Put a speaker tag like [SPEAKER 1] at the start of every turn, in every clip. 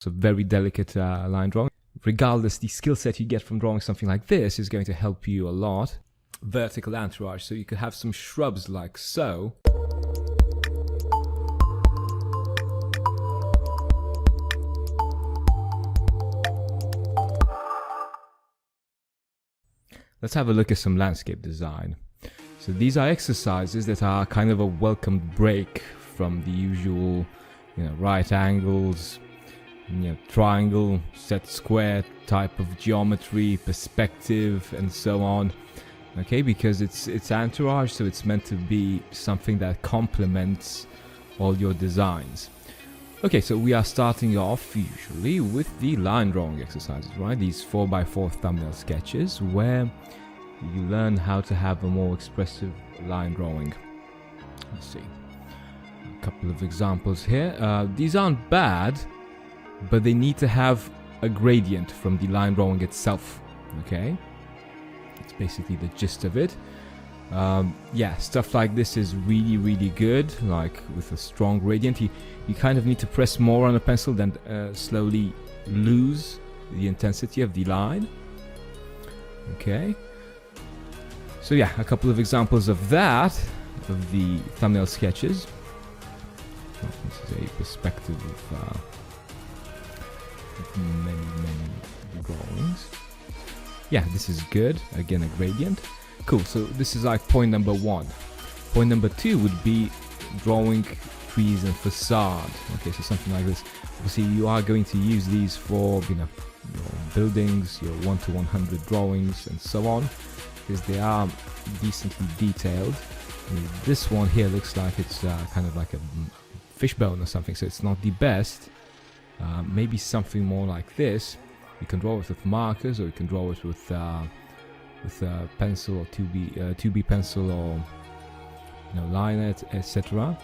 [SPEAKER 1] So very delicate line drawing. Regardless, the skill set you get from drawing something like this is going to help you a lot. Vertical entourage, so you could have some shrubs like so. Let's have a look at some landscape design. So these are exercises that are kind of a welcomed break from the usual, right angles, triangle, set square type of geometry, perspective, and so on. Okay, because it's entourage, so it's meant to be something that complements all your designs. Okay, so we are starting off usually with the line drawing exercises, right? These 4x4 thumbnail sketches where you learn how to have a more expressive line drawing. Let's see. A couple of examples here. These aren't bad, but they need to have a gradient from the line drawing itself, okay? That's basically the gist of it. Yeah, stuff like this is really, really good, like with a strong gradient. You kind of need to press more on a pencil than slowly lose the intensity of the line. Okay. So yeah, a couple of examples of that, of the thumbnail sketches. This is a perspective of many drawings. Yeah, this is good. Again, a gradient. Cool, so this is like point number 1. Point number 2 would be drawing trees and facade. Okay, so something like this. Obviously, you are going to use these for, your buildings, your 1 to 100 drawings, and so on, because they are decently detailed. This one here looks like it's kind of like a fishbone or something, so it's not the best. Maybe something more like this. You can draw it with markers, or you can draw it with a pencil or 2B pencil, or liner, etc.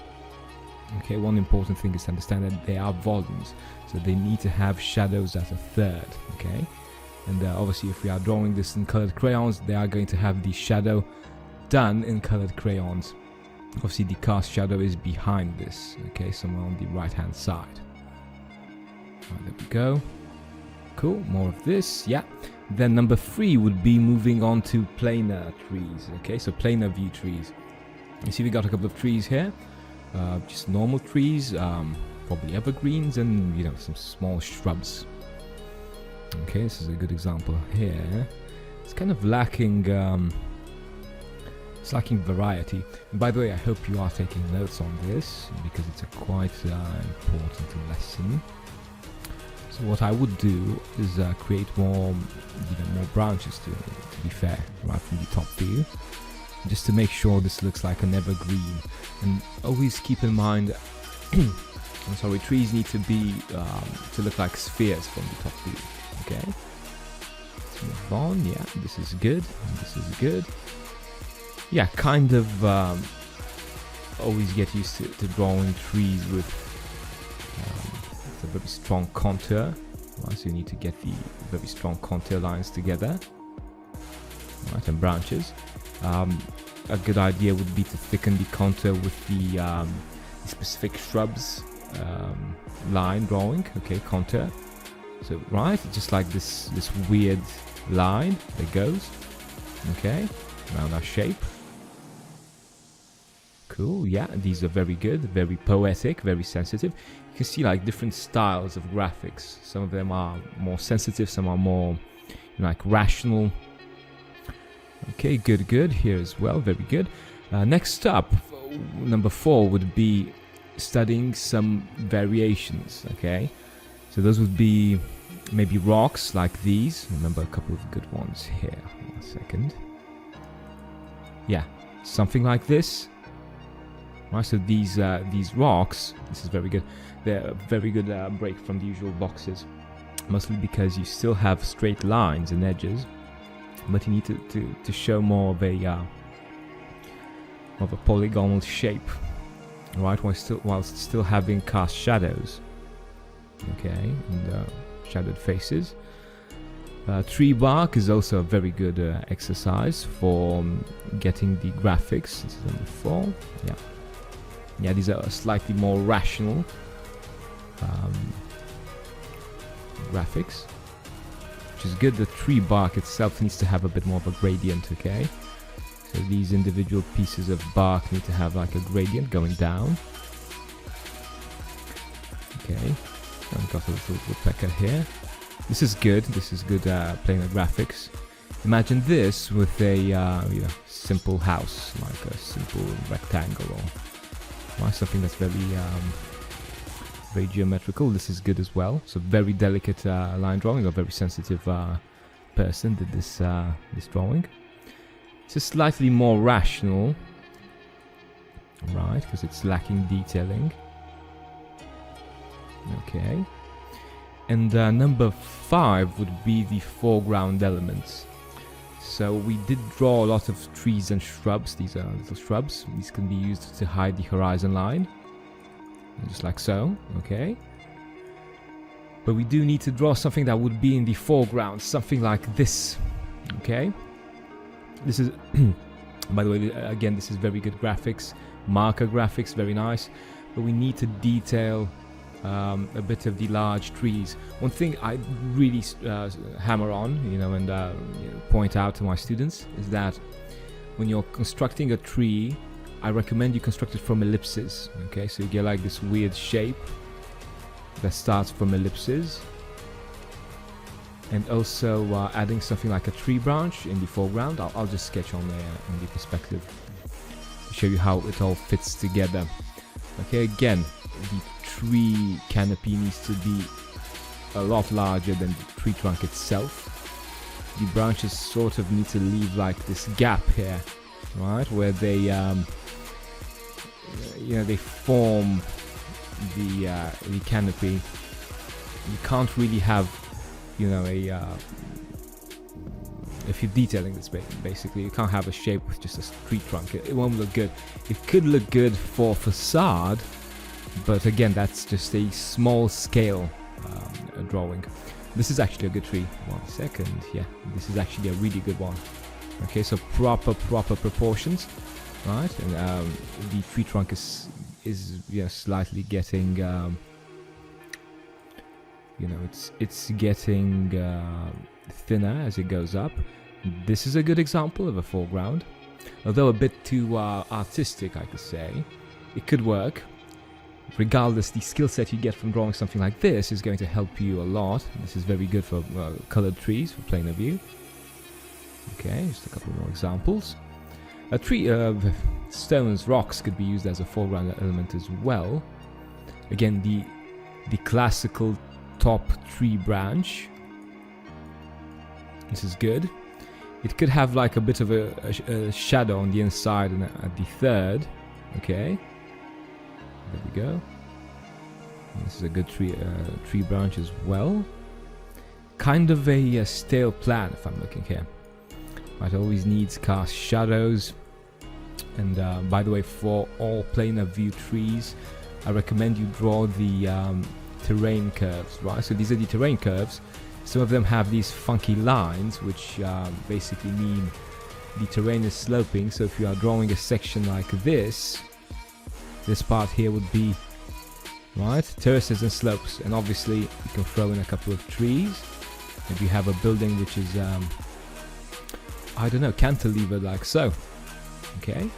[SPEAKER 1] Okay, one important thing is to understand that they are volumes, so they need to have shadows at a third. Okay, and obviously if we are drawing this in colored crayons, they are going to have the shadow done in colored crayons. Obviously the cast shadow is behind this, okay, somewhere on the right hand side. Right, there we go. Cool, more of this, yeah. Then number 3 would be moving on to planar trees. Okay, so planar view trees. You see we got a couple of trees here. Just normal trees, probably evergreens, and some small shrubs. Okay, this is a good example here. It's kind of lacking, variety. And by the way, I hope you are taking notes on this, because it's a quite important lesson. So what I would do is create more branches to be fair, right from the top view, just to make sure this looks like an evergreen. And always keep in mind, trees need to be to look like spheres from the top view. Okay, let's move on. Yeah, this is good. This is good. Yeah, kind of always get used to drawing trees with a very strong contour. Right, so you need to get the very strong contour lines together. Right, and branches. A good idea would be to thicken the contour with the specific shrubs line drawing. Okay, contour. So right, just like this weird line that goes. Okay, around our shape. Cool, yeah, these are very good, very poetic, very sensitive. You can see like different styles of graphics. Some of them are more sensitive, some are more like rational. Okay, good here as well, very good. Next up, number 4 would be studying some variations. Okay, so those would be maybe rocks like these. Remember a couple of good ones here. 1 second. Yeah, something like this. Right, so these rocks, this is very good. They're a very good break from the usual boxes, mostly because you still have straight lines and edges, but you need to show more of a polygonal shape, right? Whilst still having cast shadows. Okay, and shadowed faces. Tree bark is also a very good exercise for getting the graphics. This is number 4. Yeah, these are slightly more rational. graphics, which is good. The tree bark itself needs to have a bit more of a gradient, okay? So these individual pieces of bark need to have like a gradient going down. Okay, I've got a little woodpecker here. This is good. This is good planar graphics. Imagine this with a simple house, like a simple rectangle, or something that's very geometrical. This is good as well. So very delicate line drawing. A very sensitive person did this this drawing. It's just slightly more rational, right? Because it's lacking detailing. Okay. And number 5 would be the foreground elements. So we did draw a lot of trees and shrubs. These are little shrubs. These can be used to hide the horizon line, just like so, okay? But we do need to draw something that would be in the foreground, something like this, okay? This is, by the way, again, this is very good graphics, marker graphics, very nice. But we need to detail a bit of the large trees. One thing I really hammer on, and point out to my students is that when you're constructing a tree, I recommend you construct it from ellipses. Okay, so you get like this weird shape that starts from ellipses, and also adding something like a tree branch in the foreground. I'll just sketch on there in the perspective to show you how it all fits together. Okay, again, the tree canopy needs to be a lot larger than the tree trunk itself. The branches sort of need to leave like this gap here, right, where they they form the canopy. You can't really have if you're detailing this, basically you can't have a shape with just a tree trunk. It won't look good. It could look good for facade, but again, that's just a small scale drawing. This is actually a good tree. 1 second. Yeah, this is actually a really good one. Okay, so proper proportions, right? And the tree trunk is slightly getting it's getting thinner as it goes up. This is a good example of a foreground, although a bit too artistic, I could say. It could work. Regardless, the skill set you get from drawing something like this is going to help you a lot. This is very good for colored trees, for planar view. Okay, just a couple more examples. A tree, stones, rocks could be used as a foreground element as well. Again, the classical top tree branch. This is good. It could have like a bit of a shadow on the inside and at the third. Okay. There we go. This is a good tree branch as well. Kind of a stale plan if I'm looking here. It always needs cast shadows. And by the way, for all planar view trees, I recommend you draw the terrain curves, right? So these are the terrain curves. Some of them have these funky lines, which basically mean the terrain is sloping. So if you are drawing a section like this part here would be, right, terraces and slopes. And obviously you can throw in a couple of trees. If you have a building which is, I don't know, cantilevered like so. Okay.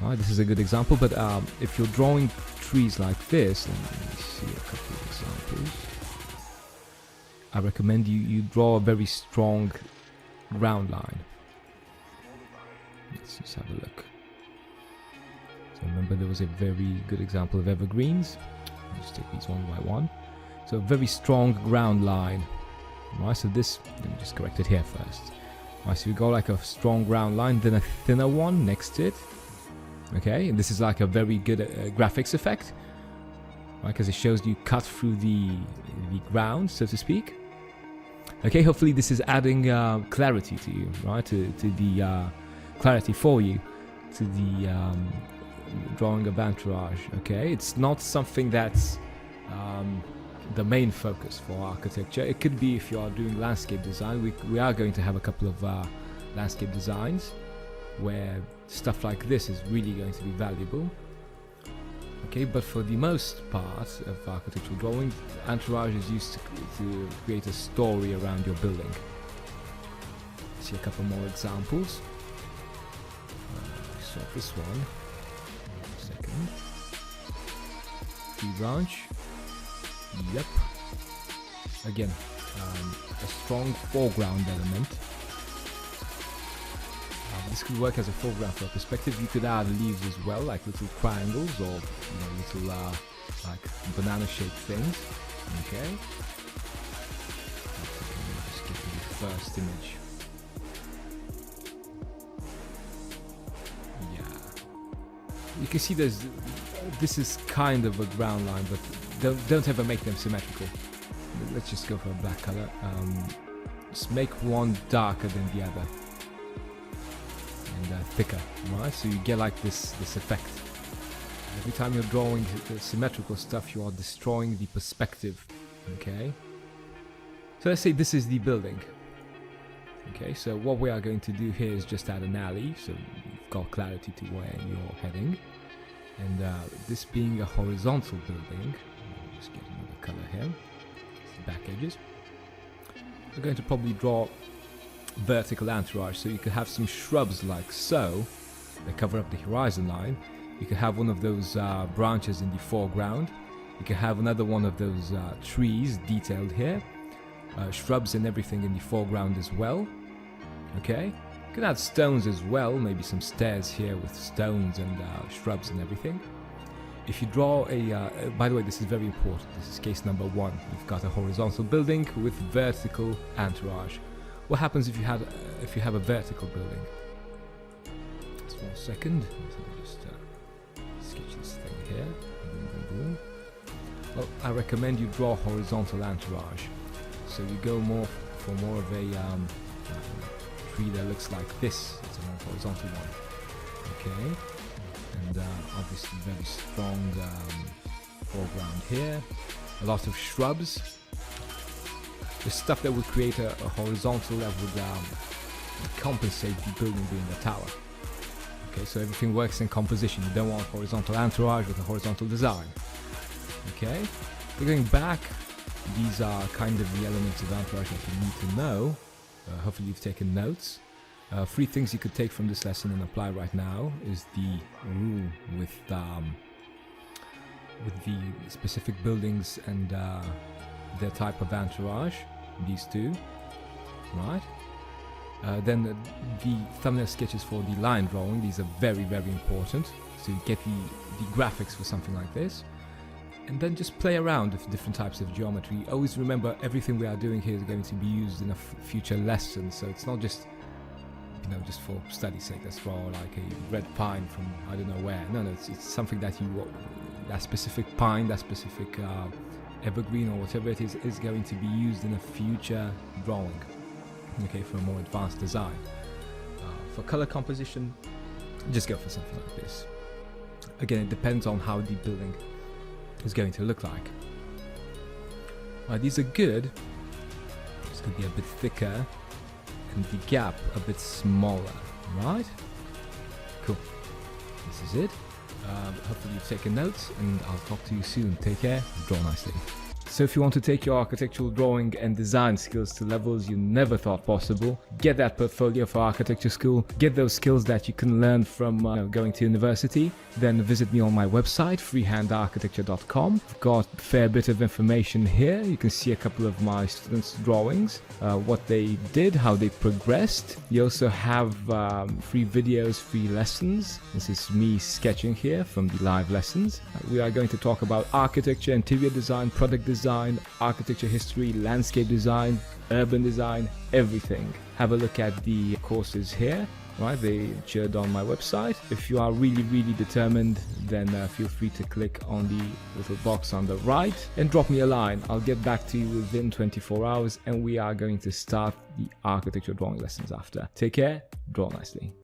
[SPEAKER 1] Right, this is a good example, but if you're drawing trees like this, let me see a couple of examples. I recommend you draw a very strong ground line. Let's just have a look. So remember, there was a very good example of evergreens. I'll just take these one by one. So a very strong ground line. Right, so this, let me just correct it here first. Right, so you go like a strong ground line, then a thinner one next to it. Okay, and this is like a very good graphics effect, right? Because it shows you cut through the ground, so to speak. Okay, hopefully this is adding clarity to you, right? To the clarity for you, to the drawing of Entourage. Okay, it's not something that's the main focus for architecture. It could be if you are doing landscape design. We are going to have a couple of landscape designs where stuff like this is really going to be valuable. Okay, but for the most part of architectural drawing, Entourage is used to create a story around your building. See a couple more examples. Start this one. Second. Tree branch. Yep. Again, a strong foreground element. This could work as a foreground for a perspective. You could add leaves as well, like little triangles or little like banana-shaped things. Okay. Just give you the first image. You can see this is kind of a ground line, but don't ever make them symmetrical. Let's just go for a black color. Just make one darker than the other and thicker, right? So you get like this effect. Every time you're drawing symmetrical stuff, you are destroying the perspective. Okay. So let's say this is the building. Okay, so what we are going to do here is just add an alley, so you've got clarity to where you're heading. And this being a horizontal building, just get another color here, it's the back edges. We're going to probably draw vertical entourage, so you could have some shrubs like so, that cover up the horizon line. You could have one of those branches in the foreground. You could have another one of those trees detailed here. Shrubs and everything in the foreground as well. Okay, you can add stones as well, maybe some stairs here with stones and shrubs and everything. If you draw by the way, this is very important, this is case number 1. You've got a horizontal building with vertical entourage. What happens if you have a vertical building? Just 1 second, let me just sketch this thing here. Boom, boom, boom. Well, I recommend you draw horizontal entourage. So you go for more of a tree that looks like this. It's a more horizontal one. Okay, and obviously very strong foreground here. A lot of shrubs. The stuff that would create a horizontal that would compensate the building being a tower. Okay, so everything works in composition. You don't want horizontal entourage with a horizontal design. Okay, we're going back. These are kind of the elements of entourage that you need to know. Hopefully you've taken notes. 3 things you could take from this lesson and apply right now is the rule with the specific buildings and their type of entourage. These 2, right? Then the thumbnail sketches for the line drawing. These are very, very important. So you get the graphics for something like this. And then just play around with different types of geometry. Always remember, everything we are doing here is going to be used in a future lesson, so it's not just just for study's sake. Let's draw like a red pine from I don't know where. No, it's something that that specific pine, that specific evergreen or whatever it is going to be used in a future drawing. Okay, for a more advanced design. For color composition, just go for something like this. Again, it depends on how the building is going to look like. Right, these are good. It's going to be a bit thicker and the gap a bit smaller, right? Cool. This is it. Hopefully you've taken notes, and I'll talk to you soon. Take care. Draw nicely. So if you want to take your architectural drawing and design skills to levels you never thought possible, get that portfolio for architecture school, get those skills that you can learn from going to university, then visit me on my website, freehandarchitecture.com. I've got a fair bit of information here. You can see a couple of my students' drawings, what they did, how they progressed. You also have free videos, free lessons. This is me sketching here from the live lessons. We are going to talk about architecture, interior design, product design, architecture history, landscape design, urban design, everything. Have a look at the courses here, right? They shared on my website. If you are really, really determined, then feel free to click on the little box on the right and drop me a line. I'll get back to you within 24 hours and we are going to start the architecture drawing lessons after. Take care, draw nicely.